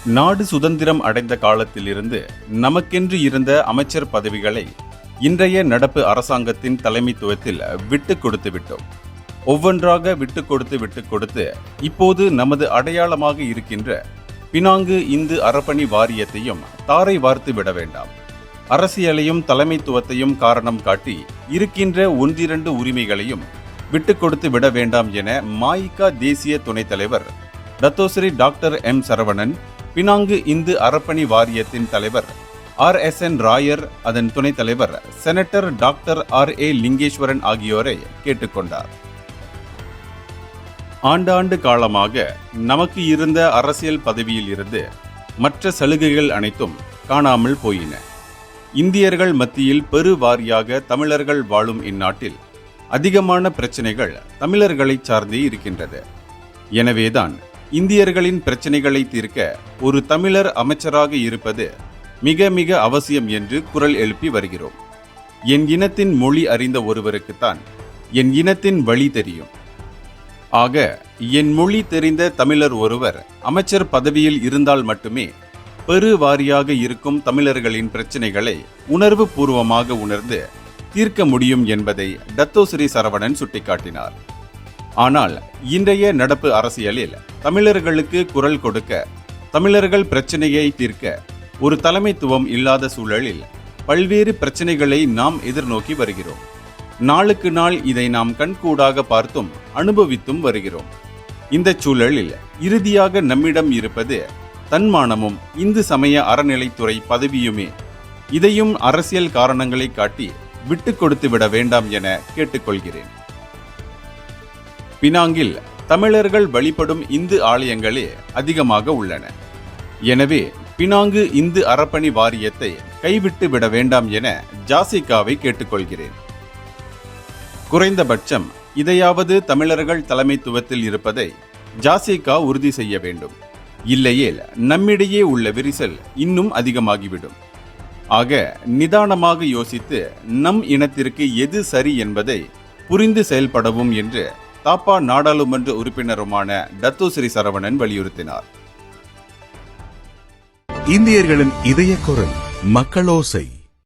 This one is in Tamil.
நாடு சுதந்திரம் அடைந்த காலத்திலிருந்து நமக்கென்று இருந்த அமைச்சர் பதவிகளை இன்றைய நடப்பு அரசாங்கத்தின் தலைமைத்துவத்தில் விட்டுக் கொடுத்து விட்டோம். ஒவ்வொன்றாக விட்டுக் கொடுத்து இப்போது நமது அடையாளமாக இருக்கின்ற பினாங்கு இந்து அறப்பணி வாரியத்தையும் தாரை வார்த்து விட வேண்டாம். அரசியலையும் தலைமைத்துவத்தையும் காரணம் காட்டி இருக்கின்ற ஒன்றிரண்டு உரிமைகளையும் விட்டுக் கொடுத்து விட வேண்டாம் என மாயிகா தேசிய துணைத் தலைவர் டத்தோஸ்ரீ டாக்டர் எம் சரவணன், பினாங்கு இந்து அறப்பணி வாரியத்தின் தலைவர் RSN ராயர், அதன் துணைத் தலைவர் செனட்டர் டாக்டர் RA லிங்கேஸ்வரன் ஆகியோரை கேட்டுக்கொண்டார். ஆண்டாண்டு காலமாக நமக்கு இருந்த அரசியல் பதவியில் இருந்து மற்ற சலுகைகள் அனைத்தும் காணாமல் போயின. இந்தியர்கள் மத்தியில் பெருவாரியாக தமிழர்கள் வாழும் இந்நாட்டில் அதிகமான பிரச்சனைகள் தமிழர்களை சார்ந்தே இருக்கின்றது. எனவேதான் இந்தியர்களின் பிரச்சனைகளை தீர்க்க ஒரு தமிழர் அமைச்சராக இருப்பது மிக மிக அவசியம் என்று குரல் எழுப்பி வருகிறோம். என் இனத்தின் மொழி அறிந்த ஒருவருக்குத்தான் என் இனத்தின் வழி தெரியும். ஆக என் மொழி தெரிந்த தமிழர் ஒருவர் அமைச்சர் பதவியில் இருந்தால் மட்டுமே பெருவாரியாக இருக்கும் தமிழர்களின் பிரச்சனைகளை உணர்வு பூர்வமாக உணர்ந்து தீர்க்க முடியும் என்பதை டத்தோஸ்ரீ சரவணன் சுட்டிக்காட்டினார். ஆனால் இன்றைய நடப்பு அரசியலில் தமிழர்களுக்கு குரல் கொடுக்க, தமிழர்கள் பிரச்சனையை தீர்க்க ஒரு தலைமைத்துவம் இல்லாத சூழலில் பல்வேறு பிரச்சனைகளை நாம் எதிர்நோக்கி வருகிறோம். நாளுக்கு நாள் இதை நாம் கண்கூடாக பார்த்தும் அனுபவித்தும் வருகிறோம். இந்த சூழலில் இறுதியாக நம்மிடம் இருப்பது தன்மானமும் இந்து சமய அறநிலைத்துறை பதவியுமே. இதையும் அரசியல் காரணங்களை காட்டி விட்டுக் கொடுத்து விட வேண்டாம் என கேட்டுக்கொள்கிறேன். பினாங்கில் தமிழர்கள் வழிபடும் இந்து ஆலயங்களே அதிகமாக உள்ளன. எனவே பினாங்கு இந்து அறப்பணி வாரியத்தை கைவிட்டு விட வேண்டாம் என ஜாசிகாவை கேட்டுக்கொள்கிறேன். குறைந்தபட்சம் இதையாவது தமிழர்கள் தலைமைத்துவத்தில் இருப்பதை ஜாசிகா உறுதி செய்ய வேண்டும். இல்லையேல் நம்மிடையே உள்ள விரிசல் இன்னும் அதிகமாகிவிடும். ஆக நிதானமாக யோசித்து நம் இனத்திற்கு எது சரி என்பதை புரிந்து செயல்படவும் என்று தாப்பா நாடாளுமன்ற உறுப்பினருமான டத்தோஸ்ரீ சரவணன் வலியுறுத்தினார். இந்தியர்களின் இதய குரல் மக்களோசை.